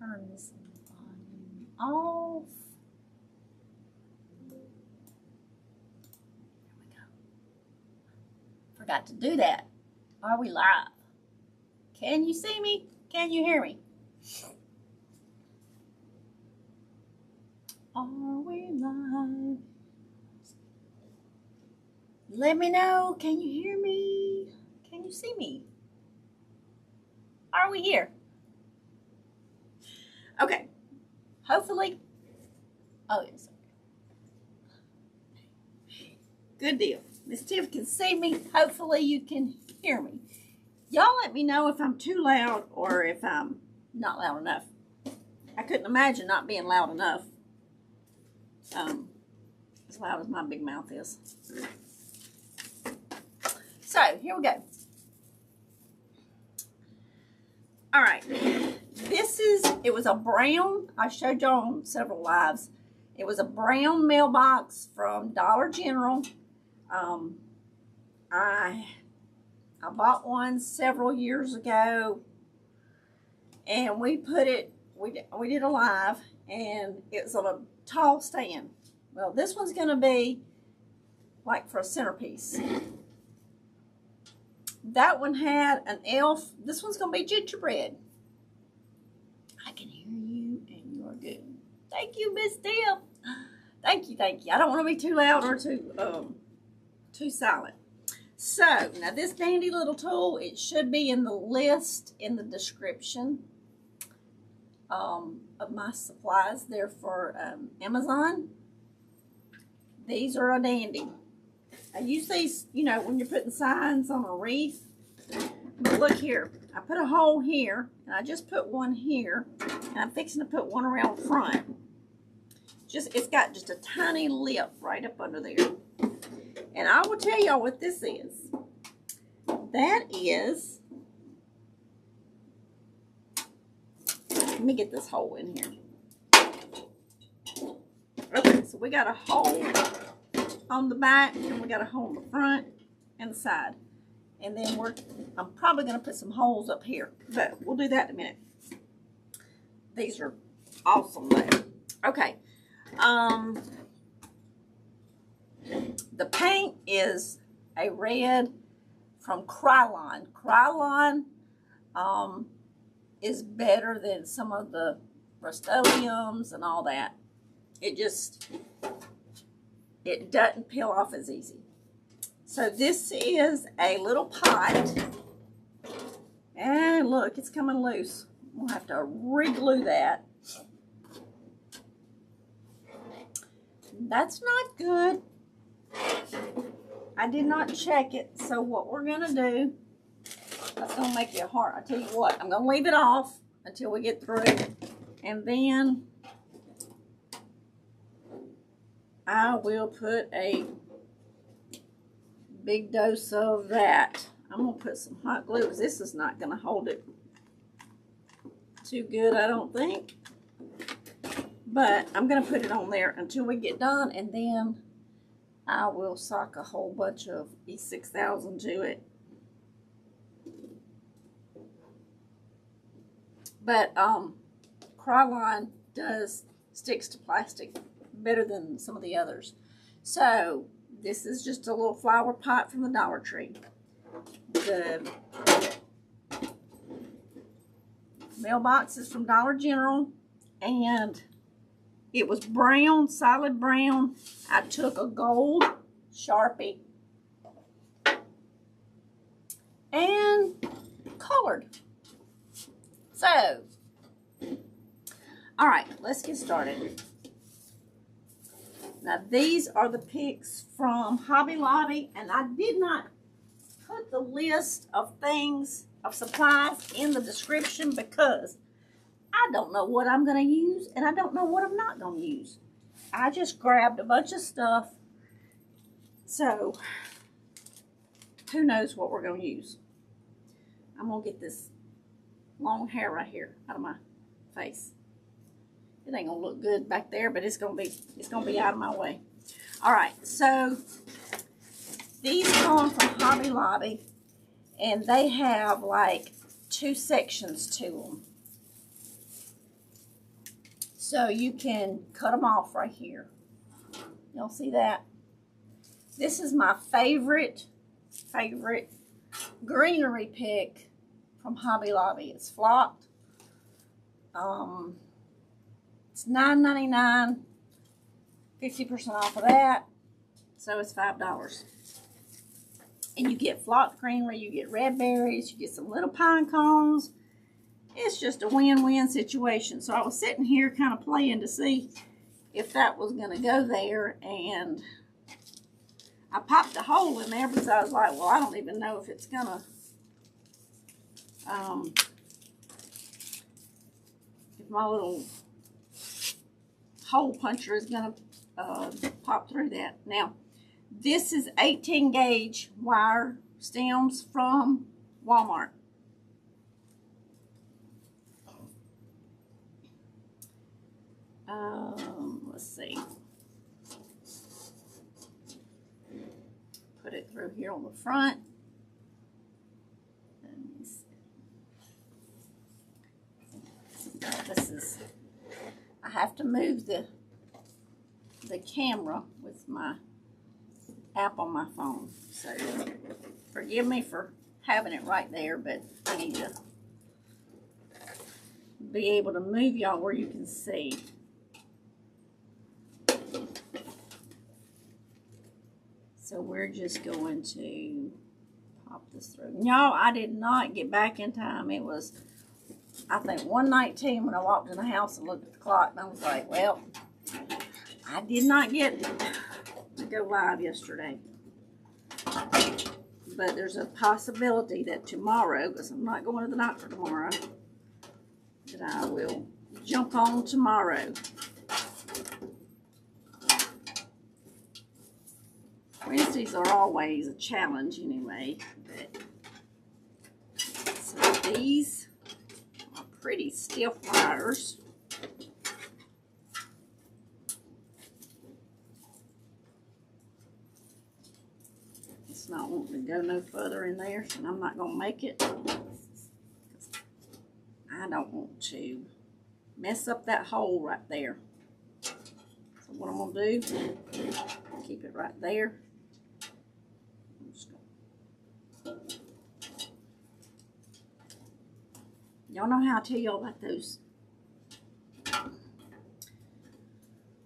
turn this volume off. There we go. Forgot to do that. Are we live? Can you see me? Can you hear me? Are we live? Let me know. Can you hear me? Can you see me? Are we here? Okay. Hopefully. Oh, yes. Good deal. Miss Tiff can see me. Hopefully you can hear me. Y'all let me know if I'm too loud or if I'm not loud enough. I couldn't imagine not being loud enough. As loud as my big mouth is. So, here we go. All right. It was a brown, I showed y'all on several lives. It was a brown mailbox from Dollar General. I bought one several years ago, and we did a live, and it was on a tall stand. Well, this one's going to be like for a centerpiece. That one had an elf. This one's going to be gingerbread. I can hear you, and you are good. Thank you, Miss Tiff. Thank you, thank you. I don't want to be too loud or too silent. So, now this dandy little tool, it should be in the list in the description of my supplies there for Amazon. These are a dandy. I use these, you know, when you're putting signs on a wreath. But look here. I put a hole here, and I just put one here, and I'm fixing to put one around front. It's got just a tiny lip right up under there. And I will tell y'all what this is. That is, let me get this hole in here. Okay, so we got a hole on the back, and we got a hole in the front and the side. And then I'm probably going to put some holes up here, but we'll do that in a minute. These are awesome though. Okay. The paint is a red from Krylon. Krylon is better than some of the Rust-Oleums and all that. It doesn't peel off as easy. So this is a little pot. And look, it's coming loose. We'll have to re-glue that. That's not good. I did not check it. So what we're going to do, that's going to make you hard. I tell you what, I'm going to leave it off until we get through. And then I will put a big dose of that. I'm going to put some hot glue because this is not going to hold it too good, I don't think. But I'm going to put it on there until we get done, and then I will sock a whole bunch of E6000 to it. But Krylon sticks to plastic better than some of the others. So this is just a little flower pot from the Dollar Tree. The mailbox is from Dollar General, and it was brown, solid brown. I took a gold Sharpie and colored. So, all right, let's get started. Now, these are the picks from Hobby Lobby, and I did not put the list of things, of supplies in the description because I don't know what I'm going to use, and I don't know what I'm not going to use. I just grabbed a bunch of stuff, so who knows what we're going to use. I'm going to get this long hair right here out of my face. It ain't going to look good back there, but it's going to be out of my way. All right, so these come from Hobby Lobby, and they have like 2 sections to them. So you can cut them off right here. Y'all see that? This is my favorite greenery pick from Hobby Lobby. It's flocked. It's $9.99, 50% off of that. So it's $5. And you get flocked greenery, you get red berries, you get some little pine cones. It's just a win-win situation. So I was sitting here kind of playing to see if that was going to go there, and I popped a hole in there because I was like, well, I don't even know if it's going to, if my little hole puncher is going to pop through that. Now, this is 18 gauge wire stems from Walmart. Let's see. Put it through here on the front. This is, I have to move the camera with my app on my phone. So forgive me for having it right there, but I need to be able to move y'all where you can see. So we're just going to pop this through. No, I did not get back in time. It was, I think, 1:19 when I walked in the house and looked at the clock, and I was like, well, I did not get to go live yesterday. But there's a possibility that tomorrow, because I'm not going to the doctor tomorrow, that I will jump on tomorrow. Wednesdays are always a challenge anyway. But, so these are pretty stiff wires. It's not wanting to go no further in there, so I'm not going to make it. I don't want to mess up that hole right there. So what I'm going to do, keep it right there. Y'all know how I tell y'all about those,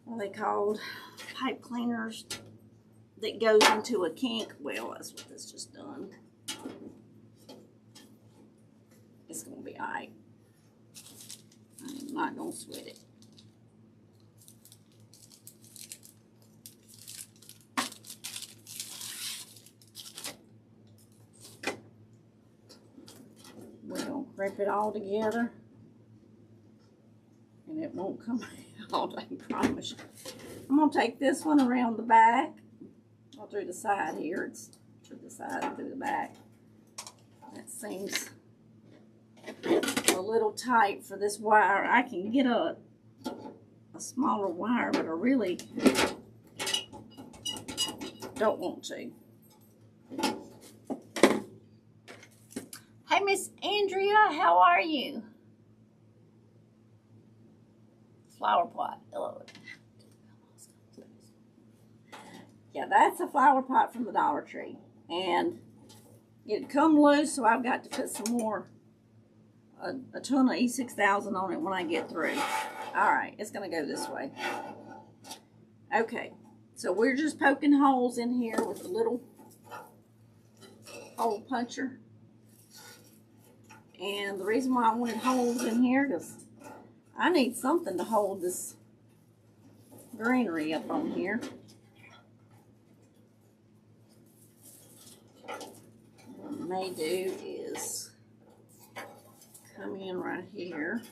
what are they called, pipe cleaners that goes into a kink? Well, that's what this just done. It's going to be all right. I'm not going to sweat it. We're going to crimp it all together, and it won't come out, I promise you. I'm going to take this one around the back, or through the side here. It's through the side and through the back. That seems a little tight for this wire. I can get a smaller wire, but I really don't want to. Hey, Miss Andrea, how are you? Flower pot. Hello. Yeah, that's a flower pot from the Dollar Tree. And it come loose, so I've got to put some more, a ton of E6000 on it when I get through. All right, it's going to go this way. Okay, so we're just poking holes in here with a little hole puncher. And the reason why I wanted holes in here is I need something to hold this greenery up on here. What I may do is come in right here,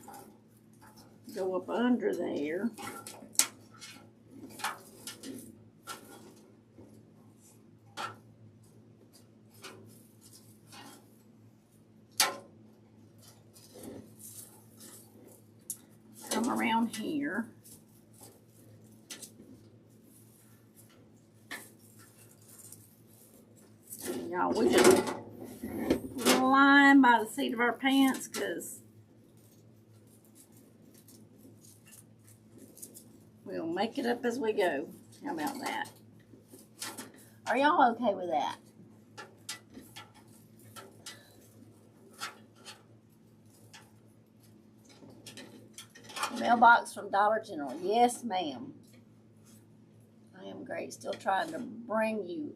go up under there, come around here, y'all, we just put a line by the seat of our pants, because We'll make it up as we go. How about that? Are y'all okay with that? Mailbox from Dollar General. Yes, ma'am. I am great. Still trying to bring you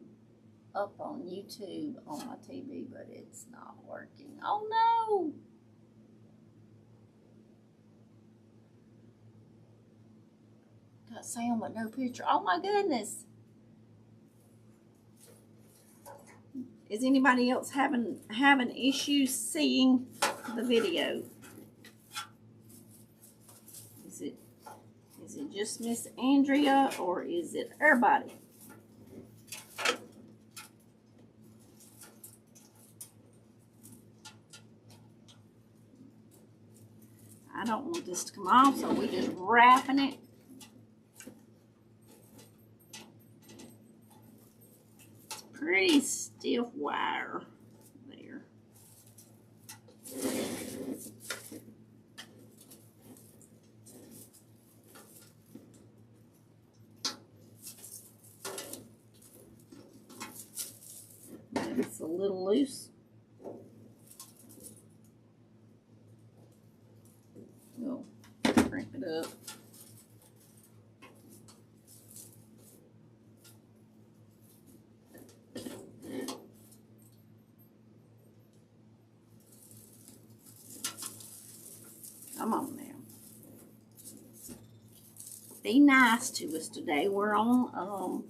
up on YouTube on my TV, but it's not working. Oh no! Got sound but no picture. Oh my goodness! Is anybody else having issues seeing the video? Is it just Miss Andrea or is it everybody? I don't want this to come off, so we're just wrapping it. It's pretty stiff wire there. It's a little loose. We'll crank it up. Come on now. Be nice to us today. We're on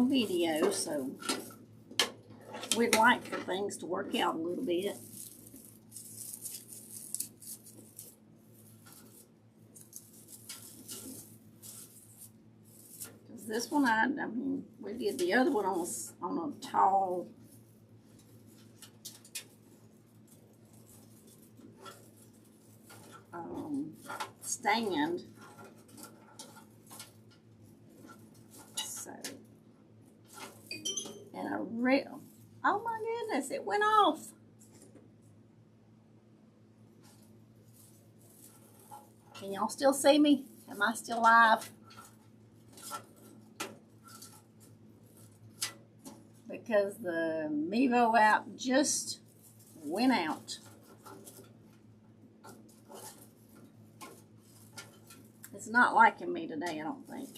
video, so we'd like for things to work out a little bit. Because this one, I mean, we did the other one on a tall stand. So, and a real, oh my goodness, it went off. Can y'all still see me? Am I still live? Because the Mevo app just went out. It's not liking me today, I don't think.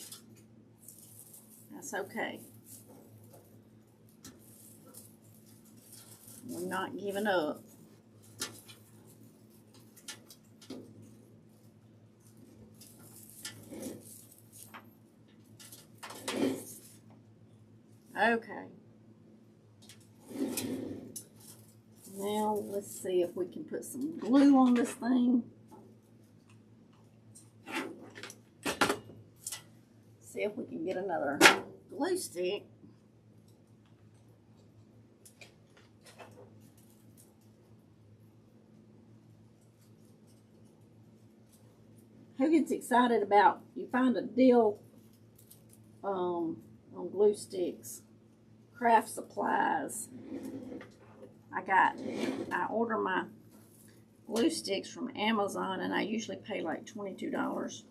That's okay. We're not giving up. Okay. Now let's see if we can put some glue on this thing. See if we can get another glue stick. Who gets excited about you find a deal on glue sticks? Craft supplies. I order my glue sticks from Amazon and I usually pay like $22.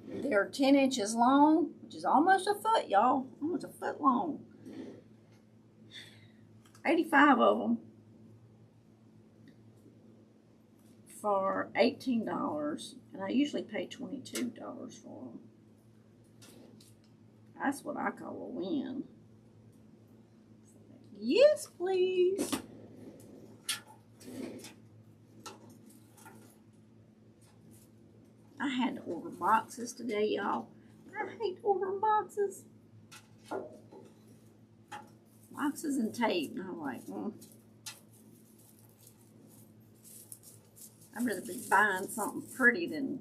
They're 10 inches long, which is almost a foot, y'all. Almost a foot long. 85 of them for $18, and I usually pay $22 for them. That's what I call a win. Yes, please. I had to order boxes today, y'all. I hate ordering boxes. Boxes and tape. And I'm like, I'd rather be buying something pretty than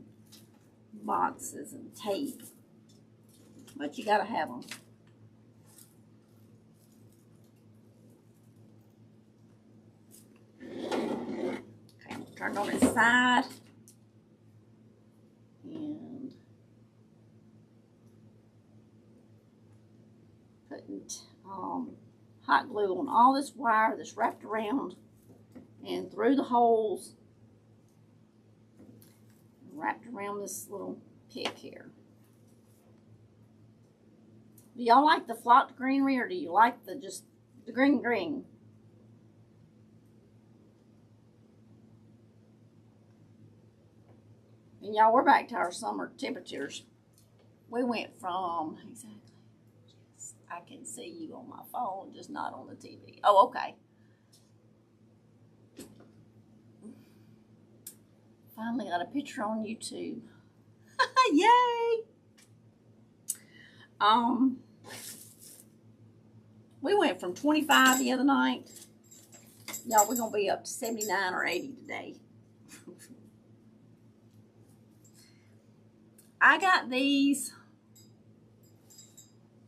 boxes and tape. But you gotta have them. Okay, turn on its side. And putting hot glue on all this wire that's wrapped around and through the holes. wrapped around this little pick here. Do y'all like the flocked greenery, or do you like just the green? And y'all, we're back to our summer temperatures. We went from, exactly, yes, I can see you on my phone, just not on the TV. Oh, okay. Finally got a picture on YouTube. Yay! We went from 25 the other night. Y'all, we're gonna be up to 79 or 80 today. I got these.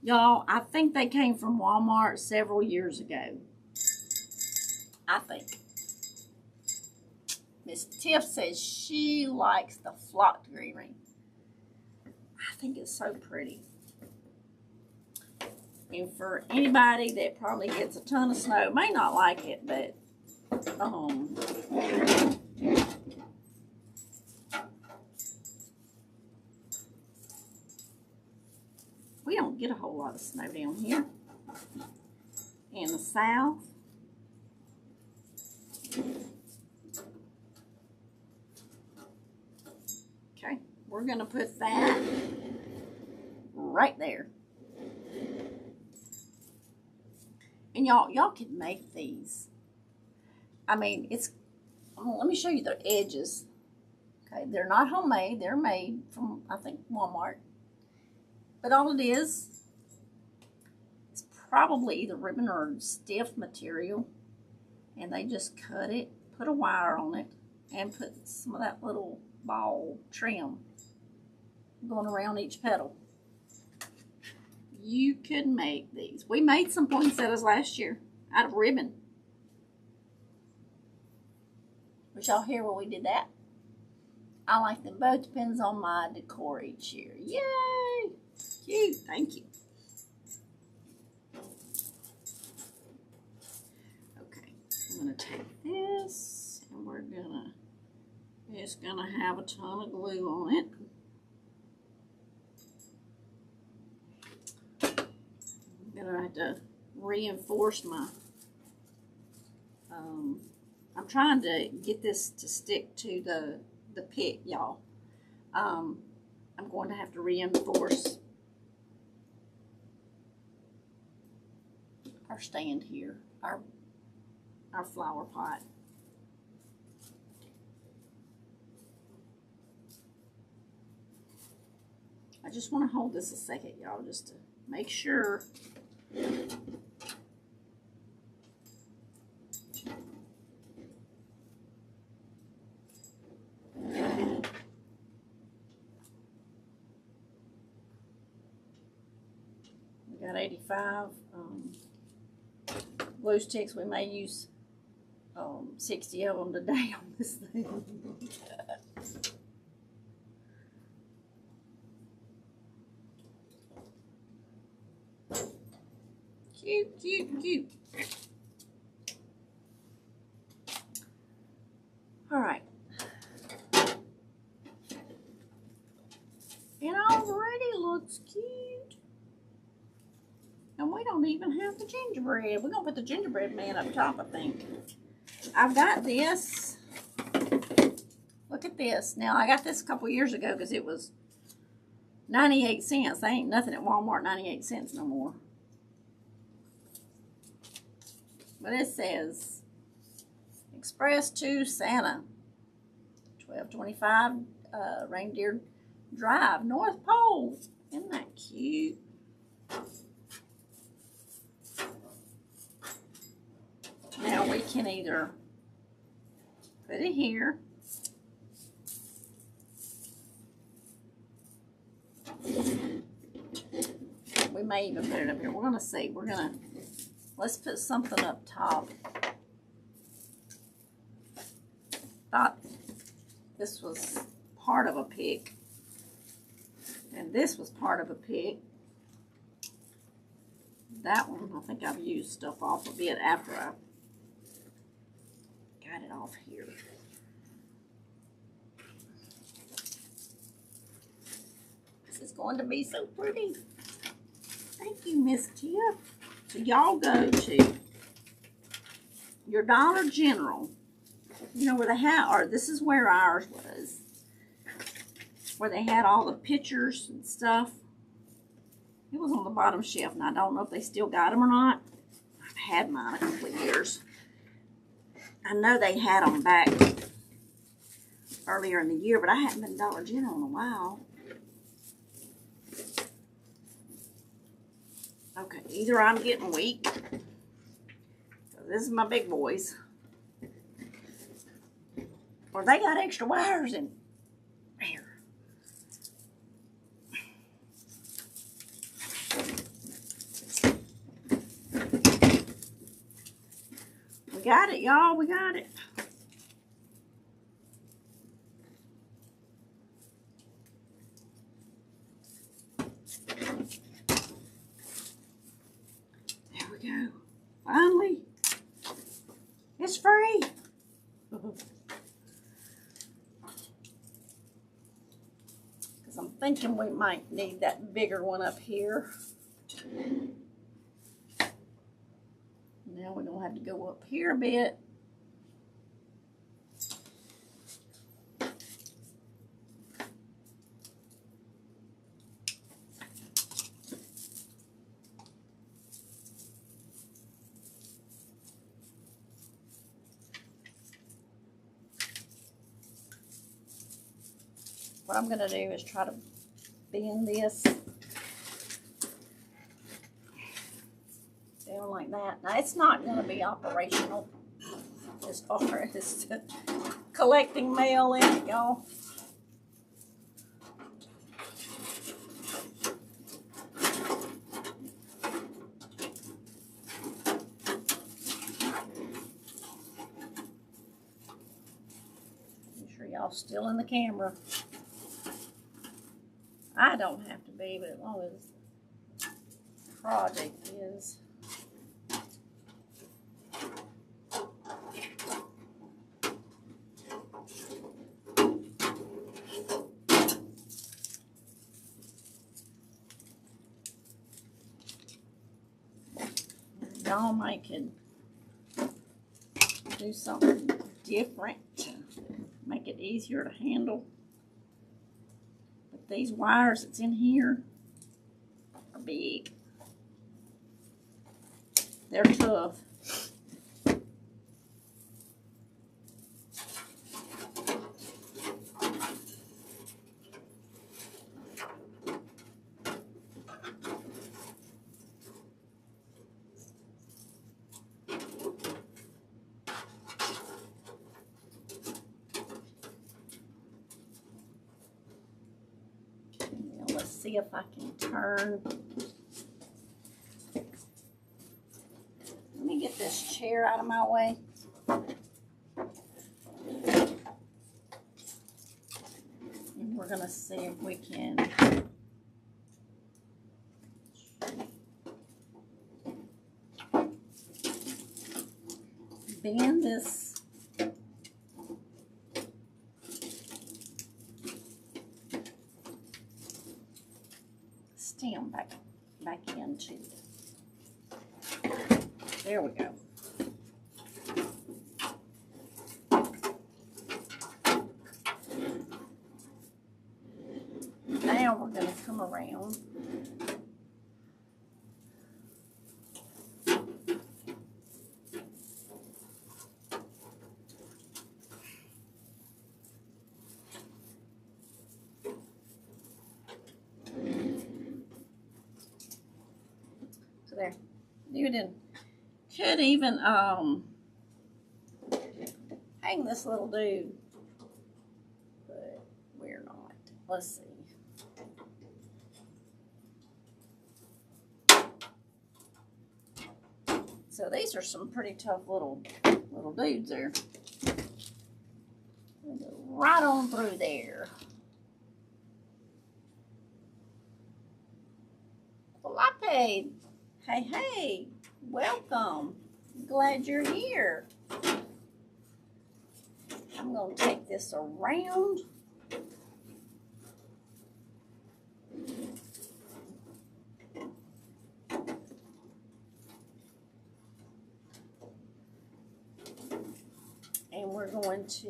Y'all, I think they came from Walmart several years ago. I think. Miss Tiff says she likes the flocked greenery. I think it's so pretty. And for anybody that probably gets a ton of snow, may not like it, but we don't get a whole lot of snow down here in the south. Okay, we're gonna put that right there. And y'all can make these. I mean, let me show you the edges. Okay, they're not homemade. They're made from, I think, Walmart. But all it is probably either ribbon or stiff material. And they just cut it, put a wire on it, and put some of that little ball trim going around each petal. You could make these. We made some poinsettias last year out of ribbon. Was y'all here when we did that? I like them both. Depends on my decor each year. Yay! Cute. Thank you. Okay. I'm going to take this and we're going to, it's going to have a ton of glue on it. I'm gonna have to reinforce my, I'm trying to get this to stick to the pick, y'all. I'm going to have to reinforce our stand here, our flower pot. I just want to hold this a second, y'all, just to make sure. We got 85 glue sticks. We may use 60 of them today on this thing. Cute, cute, cute. All right. It already looks cute. And we don't even have the gingerbread. We're going to put the gingerbread man up top, I think. I've got this. Look at this. Now, I got this a couple years ago because it was 98 cents. There ain't nothing at Walmart 98 cents no more. But it says, Express to Santa, 1225 Reindeer Drive, North Pole. Isn't that cute? Now we can either put it here. We may even put it up here. We're going to see. Let's put something up top. Thought this was part of a pick. And this was part of a pick. That one, I think I've used stuff off a bit after I got it off here. going to be so pretty. Thank you, Miss Tiff. So y'all go to your Dollar General. You know where they had, or this is where ours was. Where they had all the pictures and stuff. It was on the bottom shelf, and I don't know if they still got them or not. I've had mine a couple of years. I know they had them back earlier in the year, but I hadn't been to Dollar General in a while. Okay, either I'm getting weak. So this is my big boys. Or they got extra wires in here. We got it, y'all. We got it. There we go. Finally. It's free. Because I'm thinking we might need that bigger one up here. Now we're going to have to go up here a bit. What I'm going to do is try to bend this down like that. Now, it's not going to be operational as far as collecting mail in it, y'all. Make sure y'all still in the camera. I don't have to be, but as long as the project is. Y'all might can do something different to make it easier to handle. But these wires that's in here are big. They're tough. See if I can turn. Let me get this chair out of my way. And we're going to see if we can bend this stem back into it. There we go. Now we're going to come around. There, you could even hang this little dude, but we're not. Let's see. So these are some pretty tough little dudes there. Go right on through there. Latte. Hey, welcome. Glad you're here. I'm going to take this around. we're going to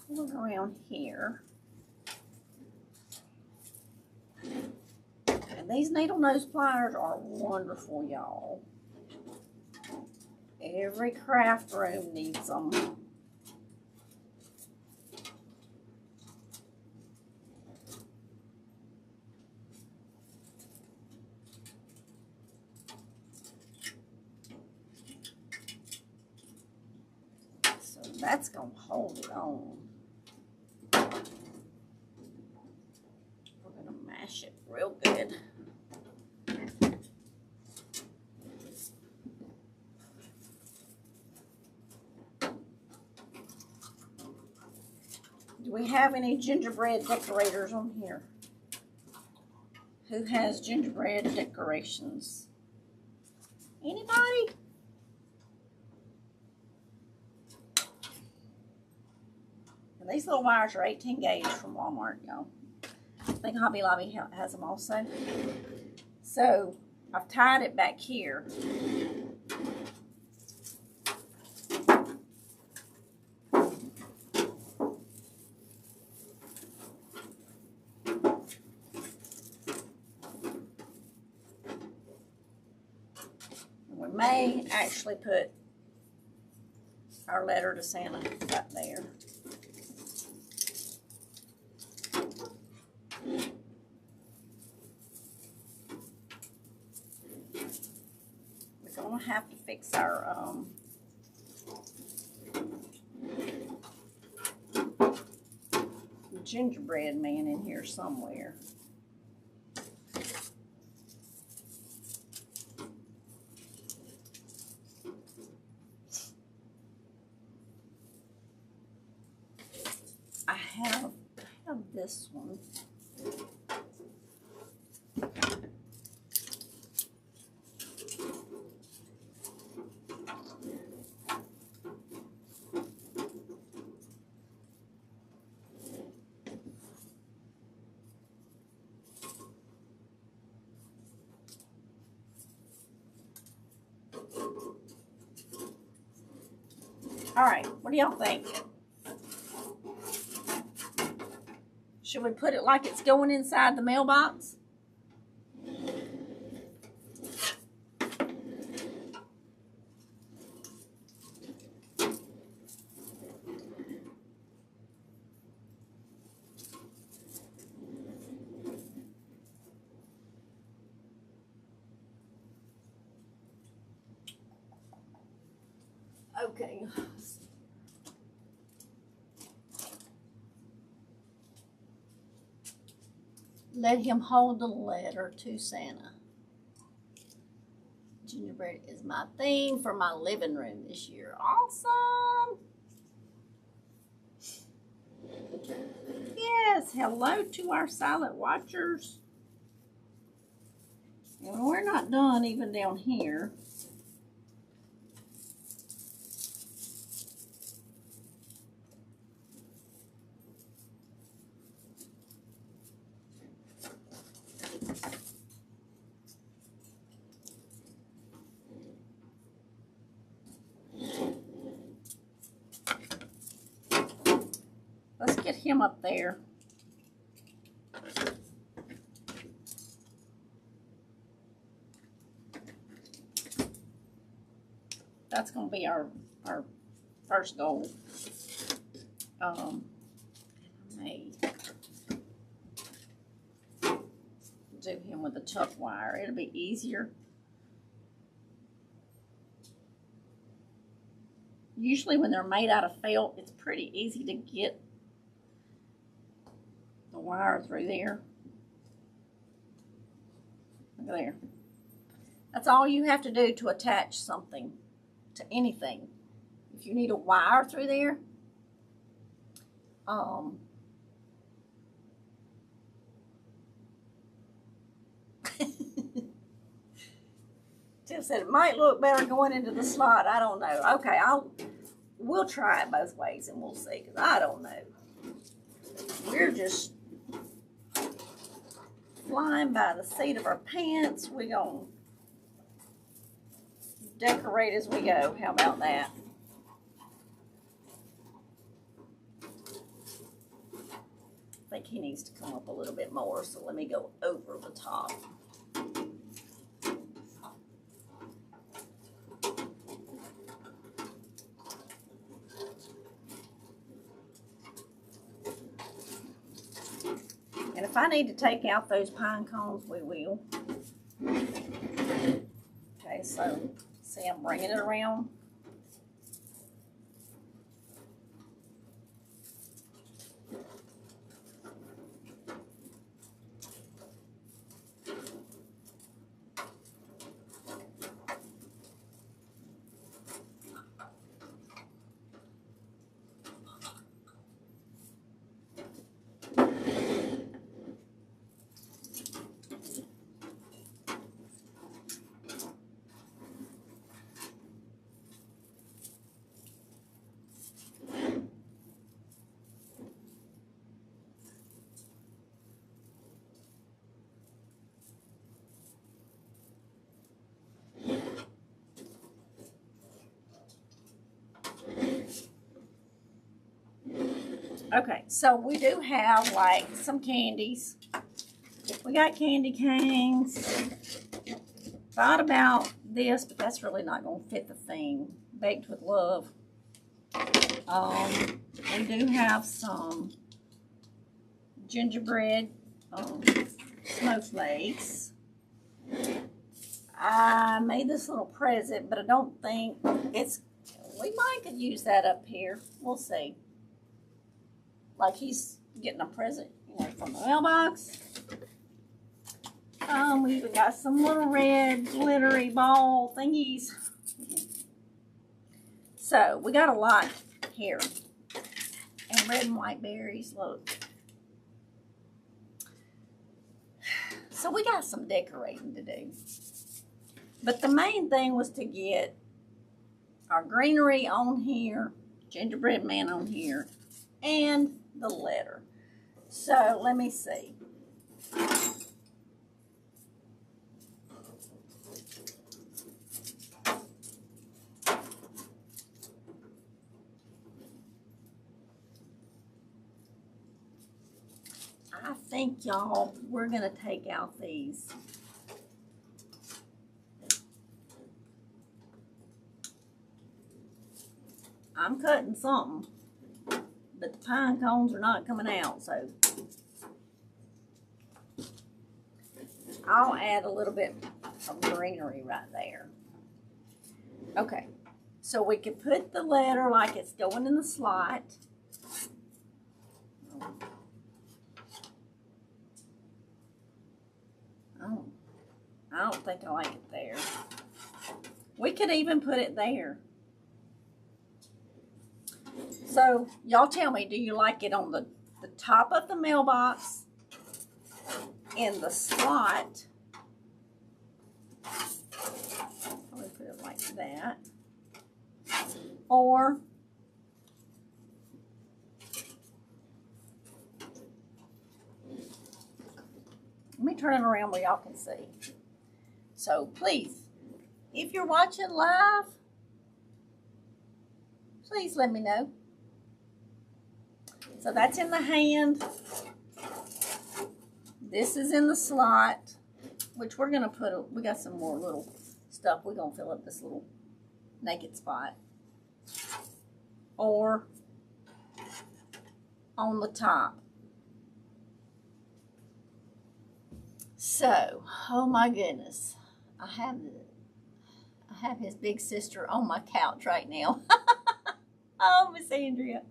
pull it around here. And these needle nose pliers are wonderful, y'all. Every craft room needs them. So that's going to hold it on. We're going to mash it real good. Do we have any gingerbread decorators on here? Who has gingerbread decorations? Anybody? And these little wires are 18 gauge from Walmart, y'all. I think Hobby Lobby has them also. So I've tied it back here. May actually put our letter to Santa right there. We're gonna have to fix our gingerbread man in here somewhere. I have this one. All right, what do y'all think? Should we put it like it's going inside the mailbox? Okay. Let him hold the letter to Santa. Gingerbread is my theme for my living room this year. Awesome. Yes, hello to our silent watchers. And we're not done even down here. Let's get him up there. That's going to be our first goal. I may do him with a tuck wire. It'll be easier. Usually when they're made out of felt, it's pretty easy to get the wire through there. Look there. That's all you have to do to attach something to anything. If you need a wire through there, Tim said it might look better going into the slot. I don't know. Okay, we'll try it both ways and we'll see, because I don't know. We're just flying by the seat of our pants. We're going to decorate as we go. How about that? I think he needs to come up a little bit more, so let me go over the top. And if I need to take out those pine cones, we will. Okay, so see, I'm bringing it around. Okay, so we do have like some candies. We got candy canes. Thought about this, but that's really not going to fit the theme. Baked with love. We do have some gingerbread snowflakes. I made this little present, but I don't think it's, we might could use that up here. We'll see. Like he's getting a present, you know, from the mailbox. We even got some little red glittery ball thingies. So we got a lot here. And red and white berries, look. So we got some decorating to do. But the main thing was to get our greenery on here, gingerbread man on here, and the letter. So let me see. I think, y'all, we're going to take out these. I'm cutting something, but the pine cones are not coming out, so I'll add a little bit of greenery right there. Okay, so we can put the letter like it's going in the slot. Oh, I don't think I like it there. We could even put it there. So, y'all tell me, do you like it on the top of the mailbox, in the slot? Probably put it like that. Or let me turn it around where y'all can see. So, please, if you're watching live, please let me know. So that's in the hand. This is in the slot, which we're going to put, we got some more little stuff. We're going to fill up this little naked spot. Or on the top. So, oh my goodness. I have his big sister on my couch right now. Oh, Miss Andrea.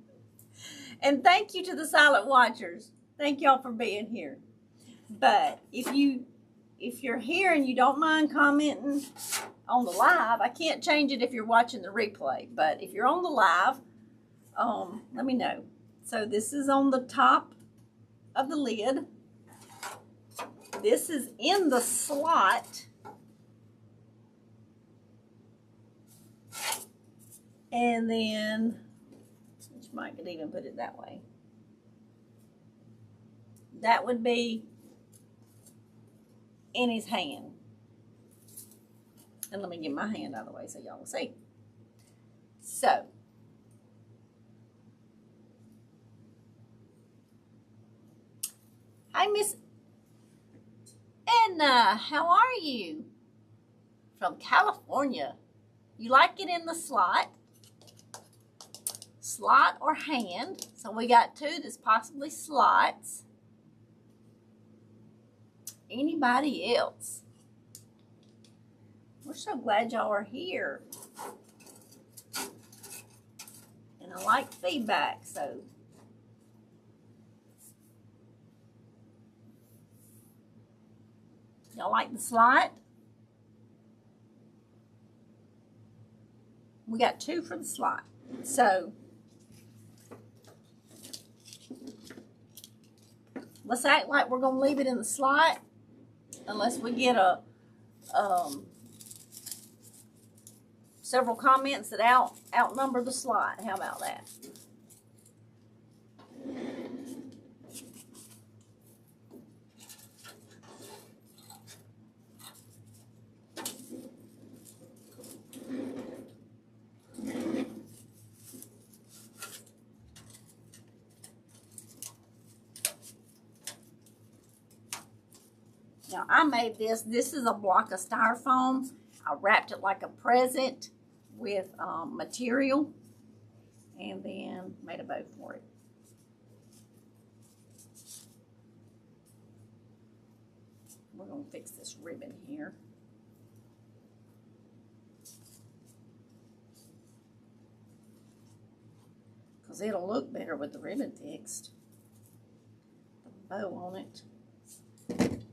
And thank you to the silent watchers. Thank y'all for being here. But if you're here and you don't mind commenting on the live, I can't change it if you're watching the replay. But if you're on the live, let me know. So this is on the top of the lid. This is in the slot. And then, which Mike could even put it that way. That would be in his hand. And let me get my hand out of the way so y'all will see. So, hi, Miss Edna. How are you? From California. You like it in the slot? Slot or hand. So we got two that's possibly slots. Anybody else? We're so glad y'all are here. And I like feedback, so. Y'all like the slot? We got two for the slot. So, let's act like we're going to leave it in the slot unless we get a several comments that outnumber the slot. How about that? Now, I made this. This is a block of styrofoam. I wrapped it like a present with material and then made a bow for it. We're going to fix this ribbon here. Because it'll look better with the ribbon fixed. The bow on it.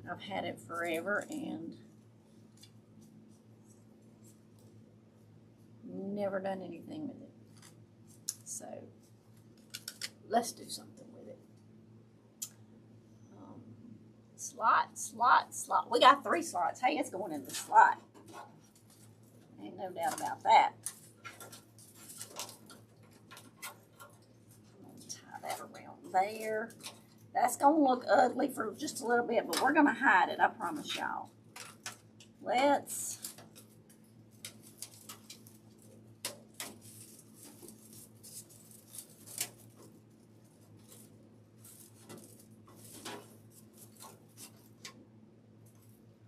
I've had it forever and never done anything with it. So let's do something with it. Slot, slot, slot. We got 3 slots. Hey, it's going in the slot. Ain't no doubt about that. I'm going to tie that around there. That's going to look ugly for just a little bit, but we're going to hide it, I promise y'all. Let's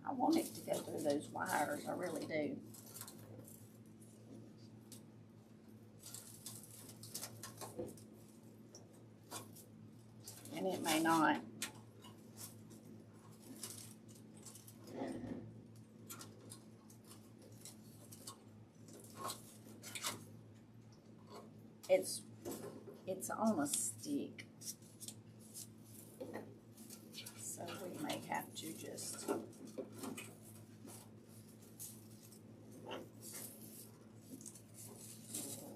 I want it to go through those wires, I really do. And it may not. It's on a stick. So we may have to just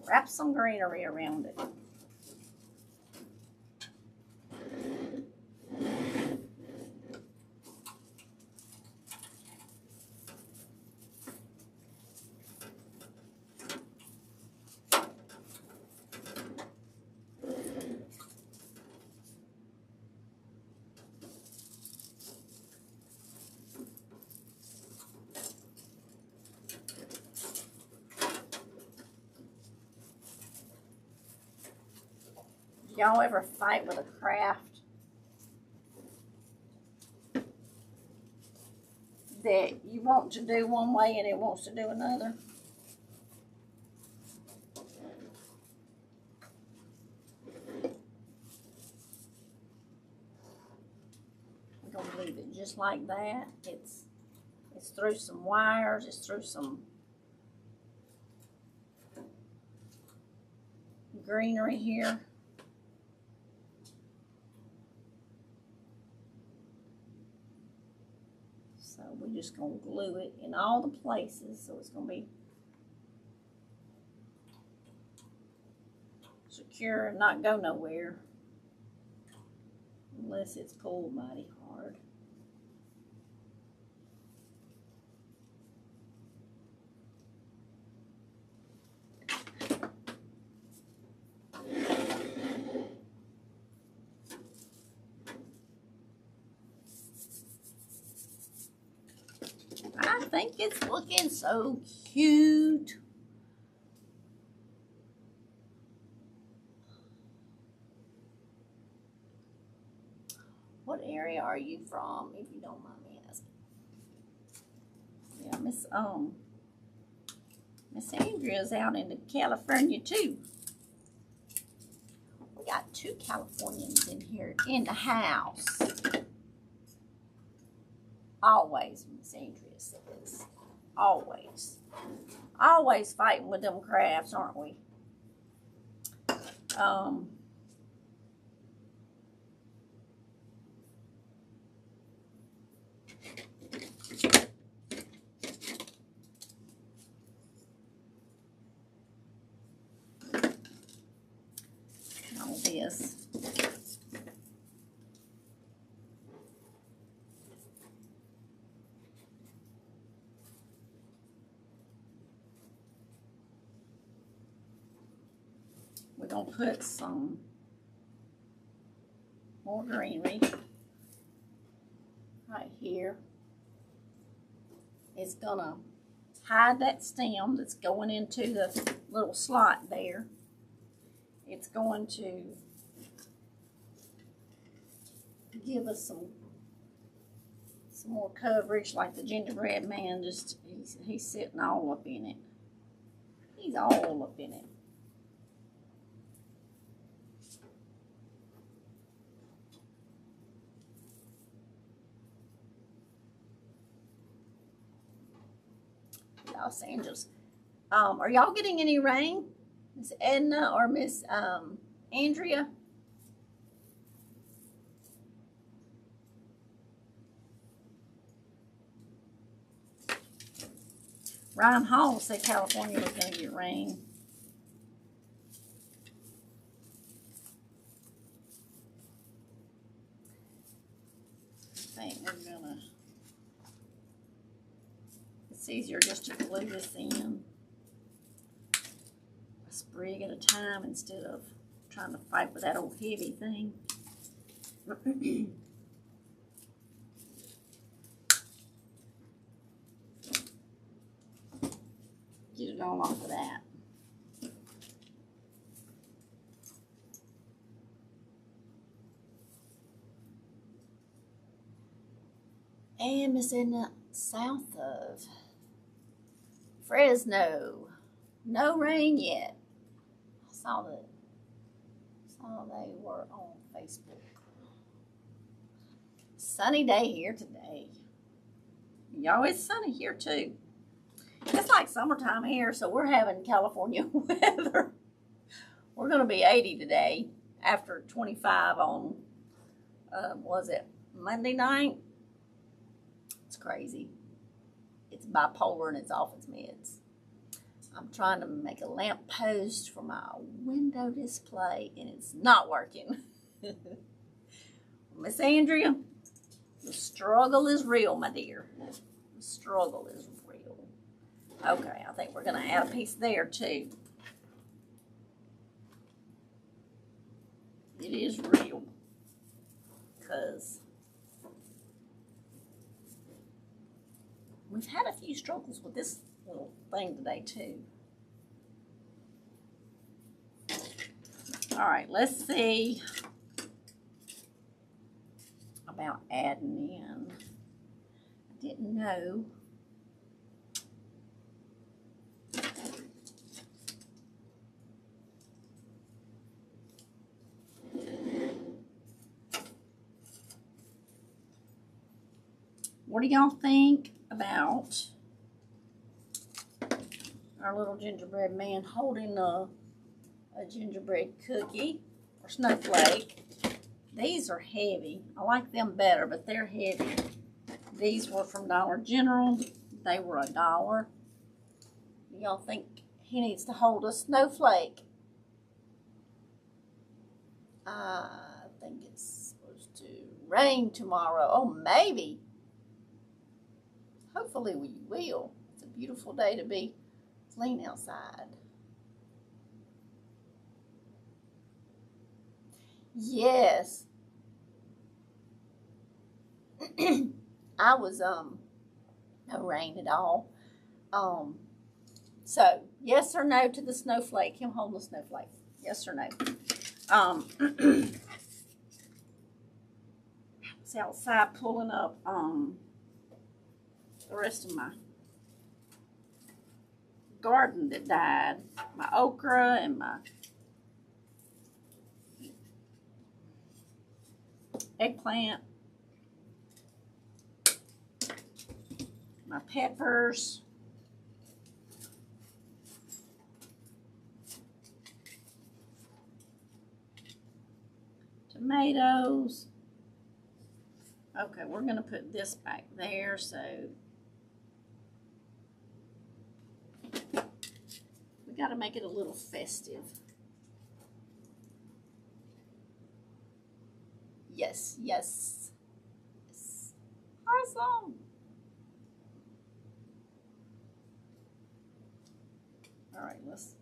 wrap some greenery around it. Y'all ever fight with a craft that you want to do one way and it wants to do another? We're going to leave it just like that. It's through some wires, it's through some greenery here. So we're just going to glue it in all the places so it's going to be secure and not go nowhere unless it's pulled mighty hard. I think it's looking so cute. What area are you from, if you don't mind me asking? Yeah, Miss Andrea's out in California too. We got 2 Californians in here in the house. Always, Miss Andrea says. Always. Always fighting with them crafts, aren't we? All this. We're going to put some more greenery right here. It's going to hide that stem that's going into the little slot there. It's going to give us some more coverage, like the gingerbread man. Just he's sitting all up in it. He's all up in it. Los Angeles. Are y'all getting any rain, Miss Edna or Miss Andrea? Ryan Hall said California was going to get rain. I think we're going to... It's easier just to glue this in a sprig at a time instead of trying to fight with that old heavy thing. Get it all off of that. And Miss Edna, south of Fresno. No rain yet. I saw they were on Facebook. Sunny day here today. Y'all, it's sunny here too. It's like summertime here, so we're having California weather. We're going to be 80 today after 25 on, was it Monday night? It's crazy. It's bipolar and it's off its meds. I'm trying to make a lamp post for my window display and it's not working. Miss Andrea, the struggle is real, my dear. The struggle is real. Okay, I think we're going to add a piece there too. It is real. Because we've had a few struggles with this little thing today too. All right, let's see about adding in. I didn't know. What do y'all think about our little gingerbread man holding a gingerbread cookie or snowflake? These are heavy. I like them better, but they're heavy. These were from Dollar General. They were $1. Y'all think he needs to hold a snowflake? I think it's supposed to rain tomorrow. Oh, maybe. Hopefully we will. It's a beautiful day to be clean outside. Yes. No rain at all. So yes or no to the snowflake? Him holding the snowflake. Yes or no? I was outside pulling up the rest of my garden that died. My okra and my eggplant. My peppers. Tomatoes. Okay, we're going to put this back there, so we got to make it a little festive. Yes, yes. Yes. Awesome. All right, let's.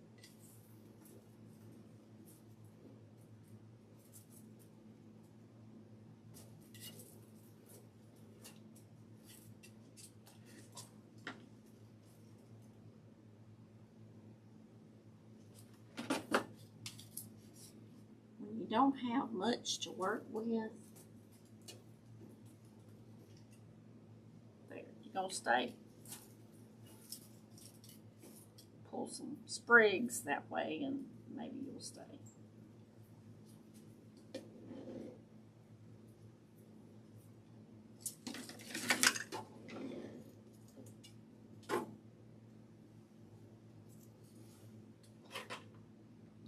When you don't have much to work with, there, you're gonna stay. Pull some sprigs that way, and maybe you'll stay.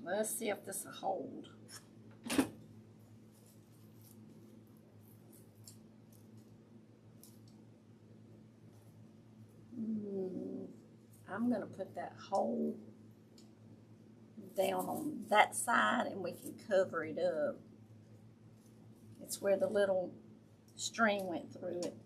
Let's see if this will hold. I'm going to put that hole down on that side and we can cover it up. It's where the little string went through it.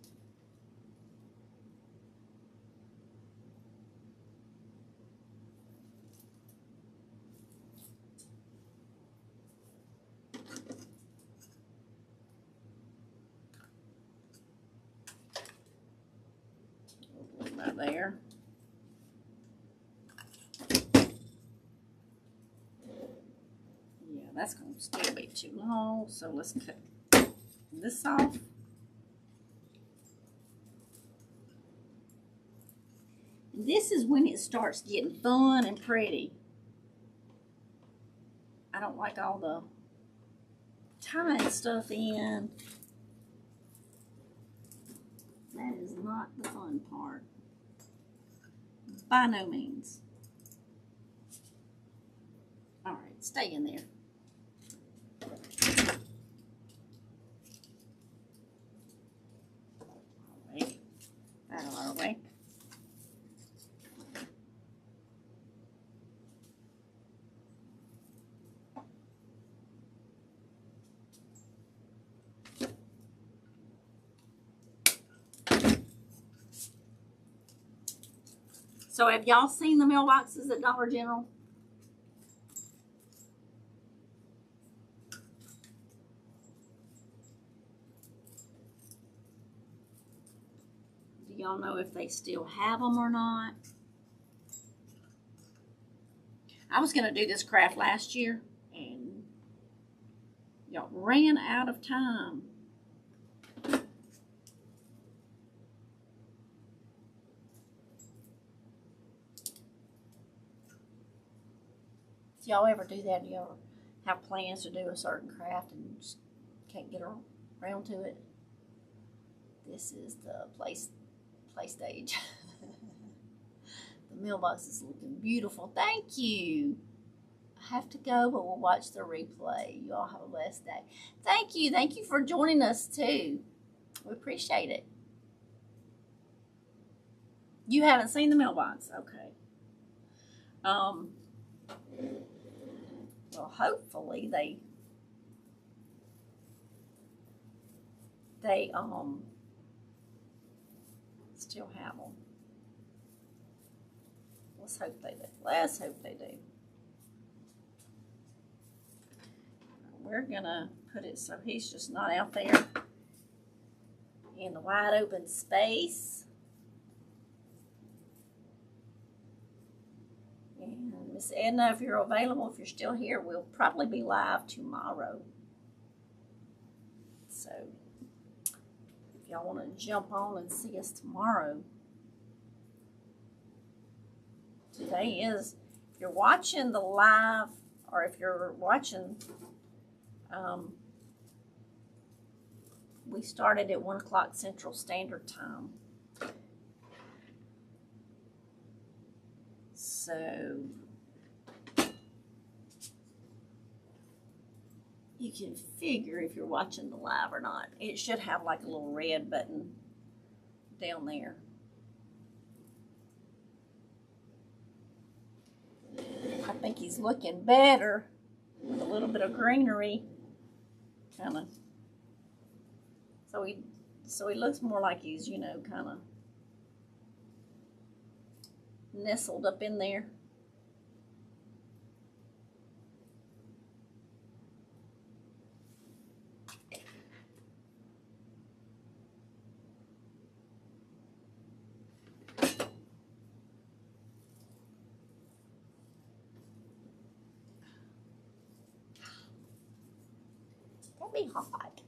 Right there. Yeah, that's going to still be too long, so let's cut this off. And this is when it starts getting fun and pretty. I don't like all the tying stuff in. That is not the fun part. By no means. All right, stay in there. All right, out of our way. So have y'all seen the mailboxes at Dollar General? Do y'all know if they still have them or not? I was going to do this craft last year and y'all ran out of time. Do y'all ever do that? Do y'all have plans to do a certain craft and just can't get around to it? This is the play stage. The mailbox is looking beautiful. Thank you. I have to go, but we'll watch the replay. You all have a blessed day. Thank you. Thank you for joining us too. We appreciate it. You haven't seen the mailbox? Okay. Well, hopefully they still have them. Let's hope they do. Let's hope they do. We're gonna put it so he's just not out there in the wide open space. And Miss Edna, if you're available, if you're still here, we'll probably be live tomorrow. So if y'all want to jump on and see us tomorrow. Today is, if you're watching the live, or if you're watching, we started at 1 o'clock Central Standard Time. So you can figure if you're watching the live or not. It should have like a little red button down there. I think he's looking better with a little bit of greenery, kind of. So he looks more like he's, you know, kind of nestled up in there. That'd be hot.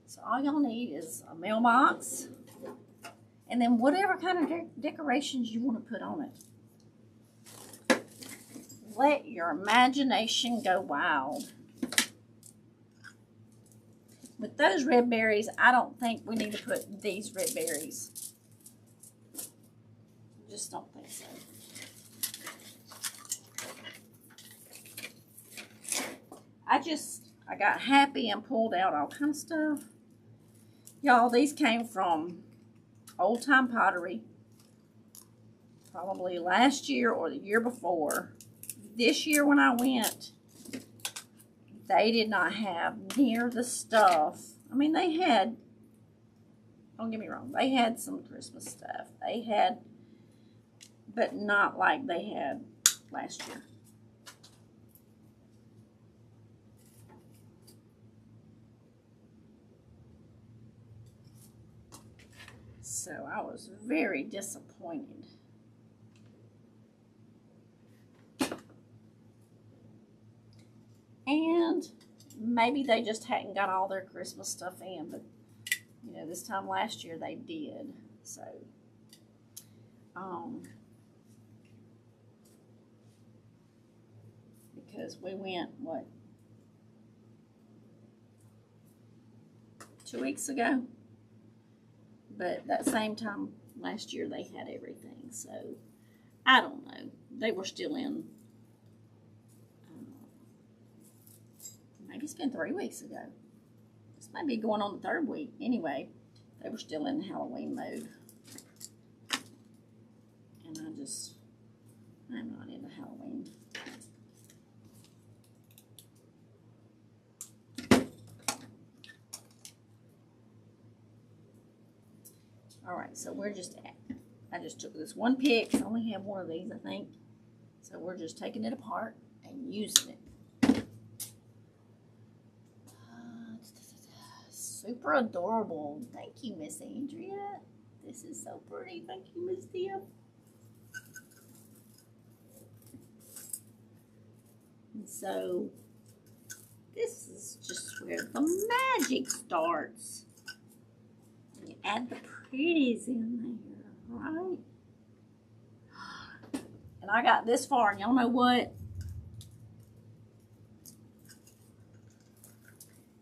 So all y'all need is a mailbox, and then whatever kind of decorations you want to put on it. Let your imagination go wild. With those red berries, I don't think we need to put these red berries. Just don't think so. I got happy and pulled out all kind of stuff. Y'all, these came from Old Time Pottery. Probably last year or the year before. This year when I went, they did not have near the stuff. I mean, they had, don't get me wrong, they had some Christmas stuff. They had, but not like they had last year. So I was very disappointed. And maybe they just hadn't got all their Christmas stuff in, but you know, this time last year they did. So because we went, what, 2 weeks ago? But that same time last year, they had everything. So, I don't know. They were still in, maybe it's been 3 weeks ago. This might be going on the 3rd week. Anyway, they were still in Halloween mode. And I'm not into Halloween. Alright, so we're just I just took this one pick. I only have one of these, I think. So we're just taking it apart and using it. Super adorable. Thank you, Miss Andrea. This is so pretty. Thank you, Miss Tim. And so this is just where the magic starts. You add the pretties in there, right? And I got this far, and y'all know what?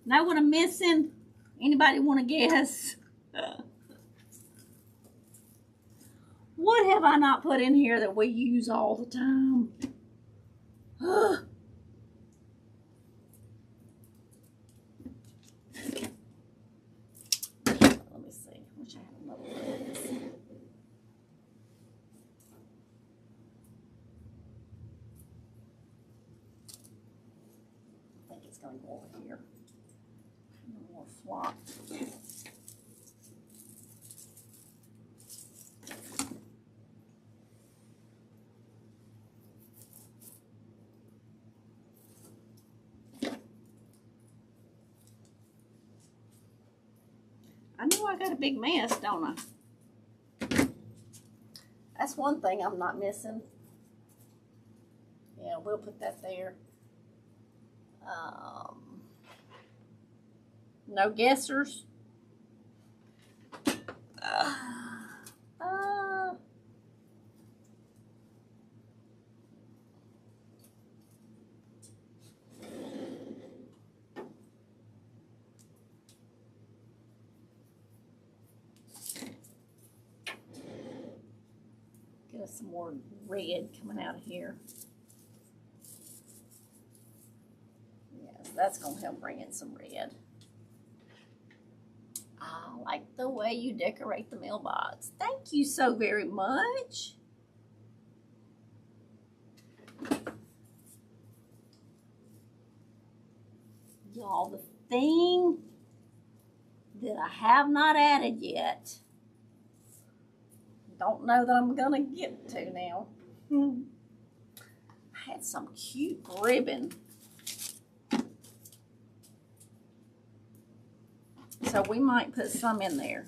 Know what I'm missing? Anybody want to guess? What have I not put in here that we use all the time? Going to go over here. No more flop. I know I got a big mess, don't I? That's one thing I'm not missing. Yeah, we'll put that there. No guessers. Get us some more red coming out of here. Yes, that's going to help bring in some red. I like the way you decorate the mailbox. Thank you so very much. Y'all, the thing that I have not added yet, don't know that I'm gonna get to now. I had some cute ribbon. So we might put some in there.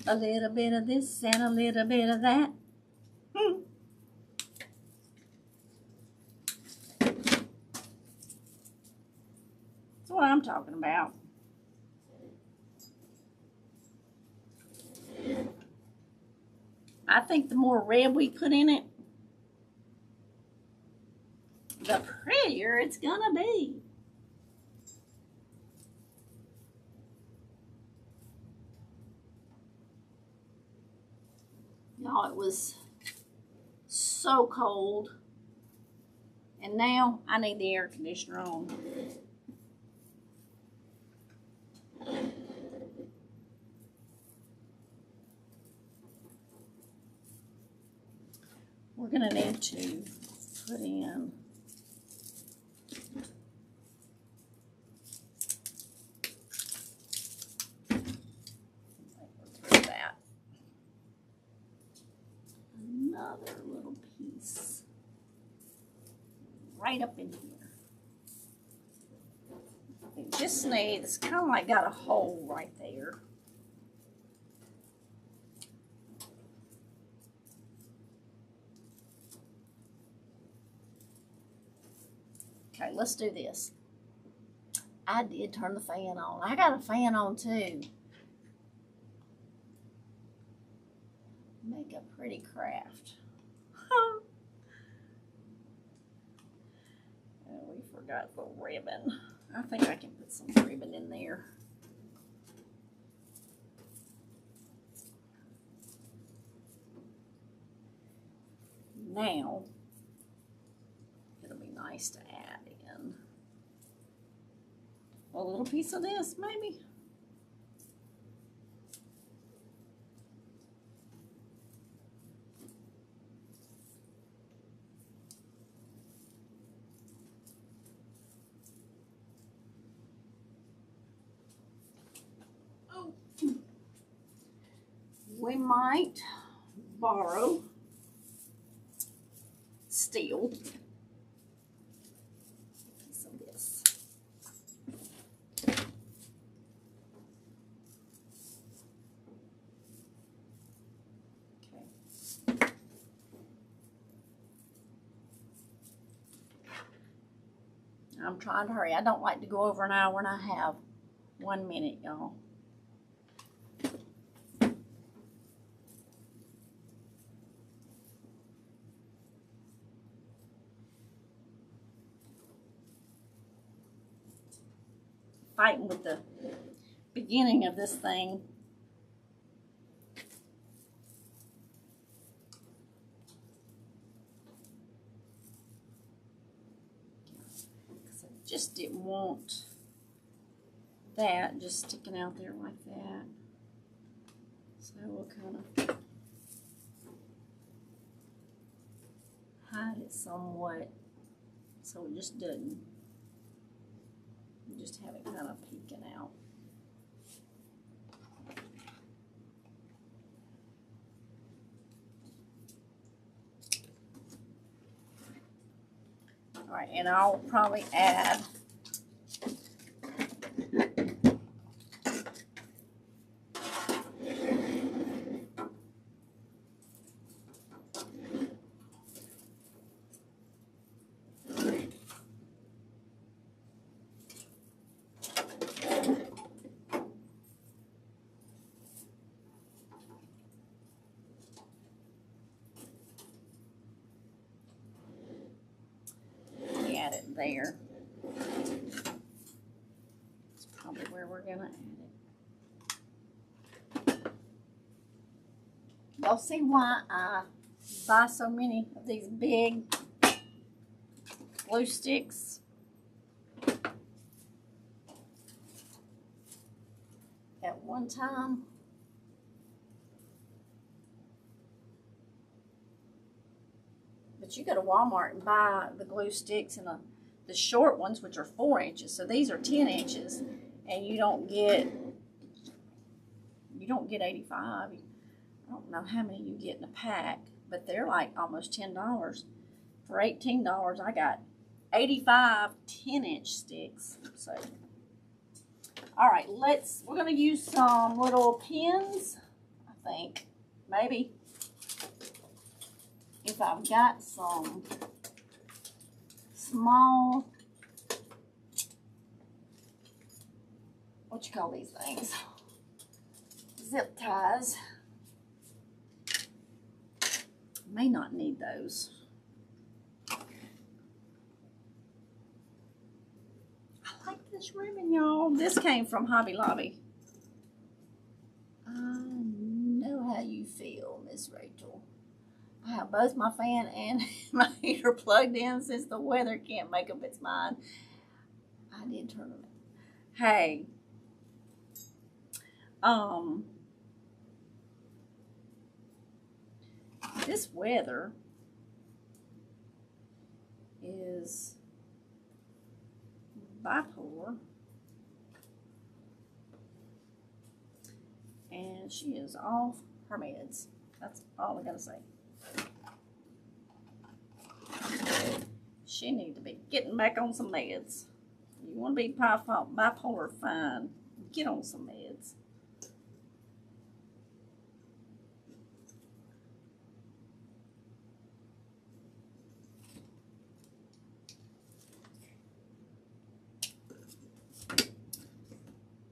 A little bit of this and a little bit of that. That's what I'm talking about. I think the more red we put in it, the prettier it's gonna be. Y'all, it was so cold, and now I need the air conditioner on. We're gonna need to put in that. Another little piece right up in here. It just needs, kind of like got a hole right there. Okay, let's do this. I did turn the fan on. I got a fan on too. Make a pretty craft. Oh, we forgot the ribbon. I think I can put some ribbon in there. Now, it'll be nice to add in a little piece of this, maybe. Oh, we might borrow steel. Some of this. Okay. I'm trying to hurry. I don't like to go over an hour and a half. 1 minute, y'all. Fighting with the beginning of this thing. Because I just didn't want that just sticking out there like that. So we'll kind of hide it somewhat so it just doesn't. Just have it kind of peeking out. right, and I'll probably add there. That's probably where we're gonna add it. Y'all see why I buy so many of these big glue sticks? At one time, but you go to Walmart and buy the glue sticks and the short ones, which are 4 inches. So these are 10 inches, and you don't get 85. I don't know how many you get in a pack, but they're like almost $10. For $18, I got 85 10-inch sticks. So, all right, we're gonna use some little pins. I think maybe if I've got some small, what you call these things? Zip ties. May not need those. I like this ribbon, y'all. This came from Hobby Lobby. I know how you feel, Miss Rachel. I have both my fan and my heater plugged in since the weather can't make up its mind. I did turn them in. Hey, this weather is bipolar, and she is off her meds. That's all I gotta say. She needs to be getting back on some meds. You want to be bipolar, fine. Get on some meds.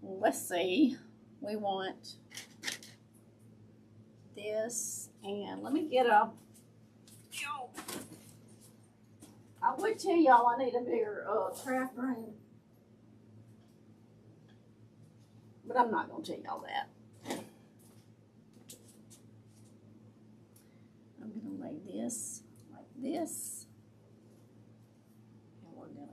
Let's see. We want this, and let me get a. I would tell y'all I need a bigger craft room, but I'm not going to tell y'all that. I'm going to lay this like this, and we're going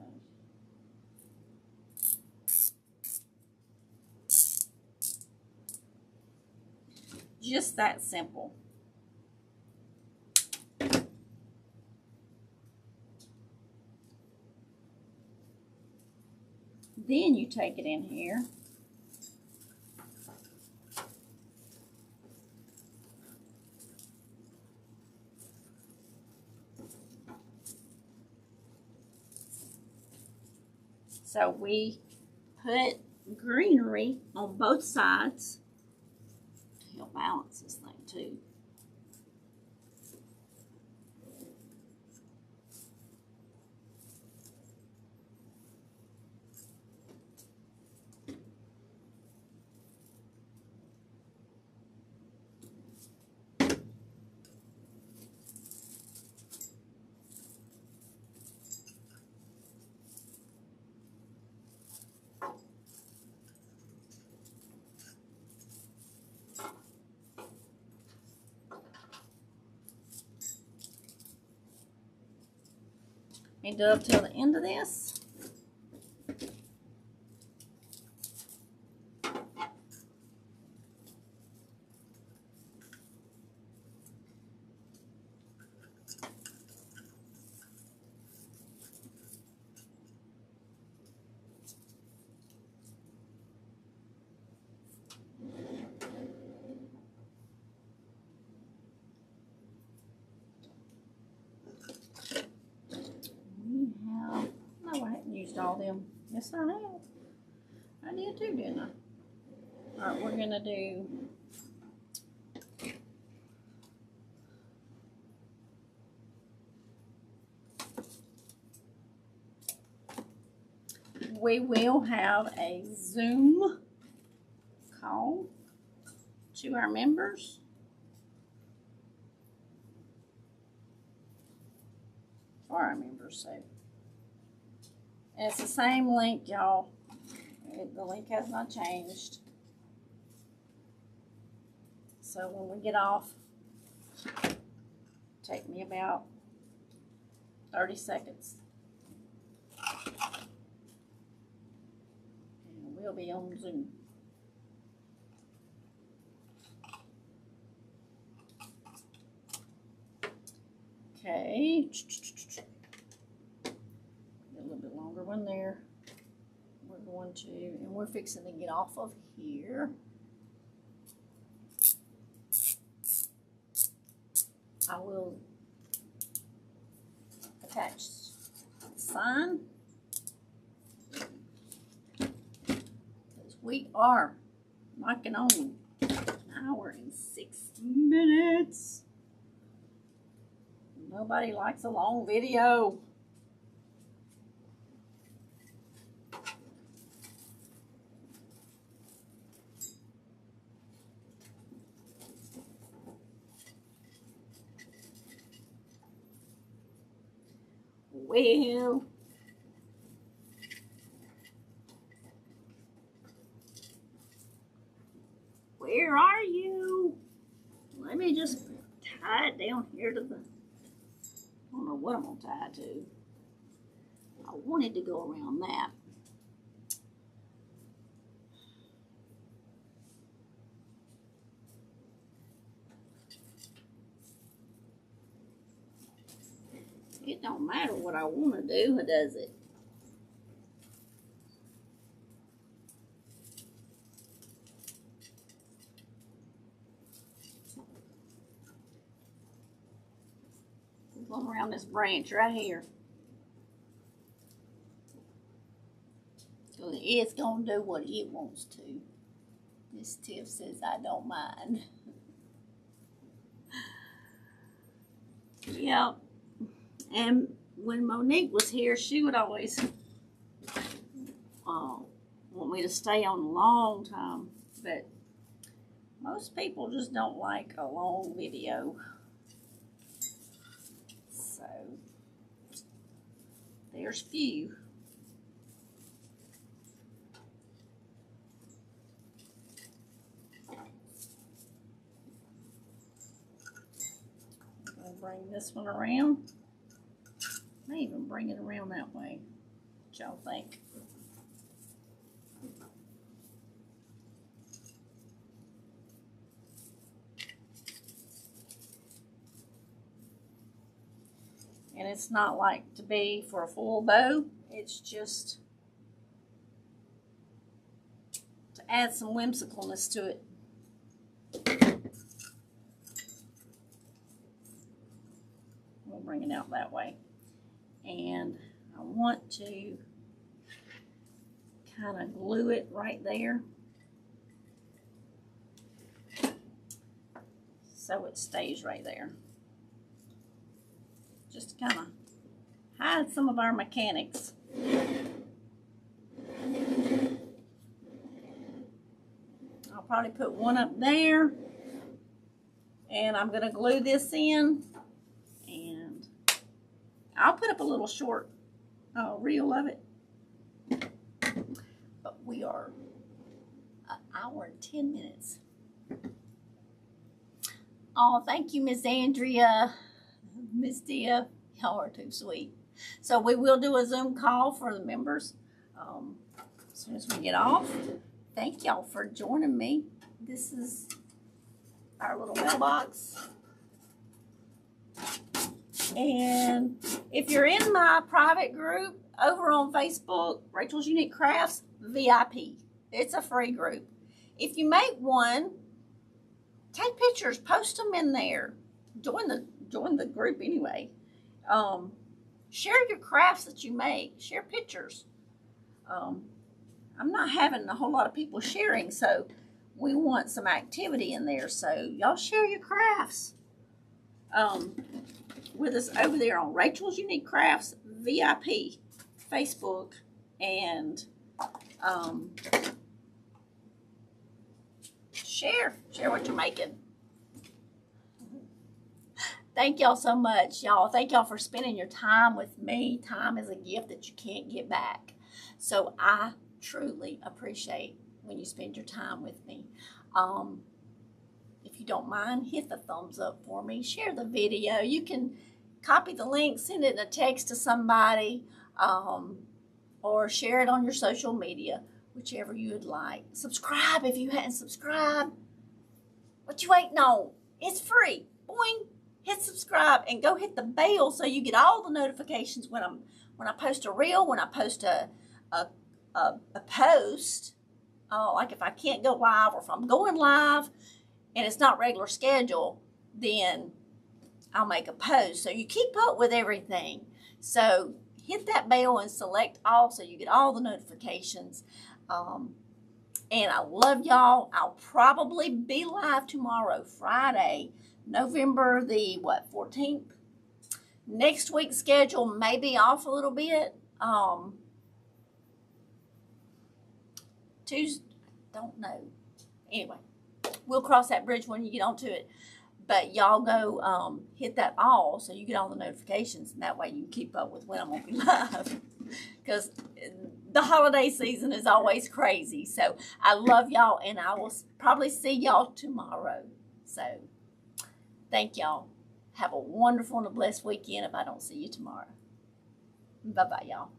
to just that simple. Then you take it in here. So we put greenery on both sides to help balance this thing too. Need to up till the end of this. all them. Yes, I have. I did too, didn't I? All right, we're gonna do. We will have a Zoom call to our members. For our members, so. And it's the same link, y'all. The link has not changed. So when we get off, take me about 30 seconds. And we'll be on Zoom. Okay. A little bit longer one there. We're going to, and we're fixing to get off of here. I will attach the sign. Because we are knocking on an hour and 6 minutes. Nobody likes a long video. Well, where are you? Let me just tie it down here to the, I don't know what I'm going to tie it to. I wanted to go around that. It don't matter what I want to do, does it? Going around this branch right here. So it's going to do what it wants to. Miss Tiff says I don't mind. Yep. And when Monique was here, she would always want me to stay on a long time. But most people just don't like a long video. So there's few. I'm going to bring this one around. I may even bring it around that way. What y'all think? And it's not like to be for a full bow. It's just to add some whimsicalness to it. We'll bring it out that way. And I want to kind of glue it right there so it stays right there. Just to kind of hide some of our mechanics. I'll probably put one up there, and I'm going to glue this in, and I'll put up a little short reel of it. But we are an hour and 10 minutes. Oh, thank you, Miss Andrea. Miss Tia, y'all are too sweet. So we will do a Zoom call for the members as soon as we get off. Thank y'all for joining me. This is our little mailbox. And if you're in my private group over on Facebook, Rachel's Unique Crafts VIP, it's a free group. If you make one, take pictures, post them in there. Join the group anyway. Share your crafts that you make. Share pictures. I'm not having a whole lot of people sharing, so we want some activity in there. So y'all share your crafts with us over there on Rachel's Unique Crafts VIP Facebook, and share what you're making. Thank y'all so much, y'all. Thank y'all for spending your time with me. Time is a gift that you can't get back. So I truly appreciate when you spend your time with me. If you don't mind, hit the thumbs up for me. Share the video. You can copy the link, send it in a text to somebody, or share it on your social media, whichever you would like. Subscribe if you hadn't subscribed. What you waiting on? It's free. Boing. Hit subscribe and go hit the bell so you get all the notifications when I post a reel, when I post a post. Like if I can't go live, or if I'm going live and it's not regular schedule, then I'll make a post. So you keep up with everything. So hit that bell and select all so you get all the notifications. And I love y'all. I'll probably be live tomorrow, Friday, November the 14th. Next week's schedule may be off a little bit. Tuesday, don't know. Anyway, we'll cross that bridge when you get onto it. But y'all go hit that all so you get all the notifications, and that way you can keep up with when I'm going to be live. Because the holiday season is always crazy. So I love y'all, and I will probably see y'all tomorrow. So thank y'all. Have a wonderful and a blessed weekend if I don't see you tomorrow. Bye-bye, y'all.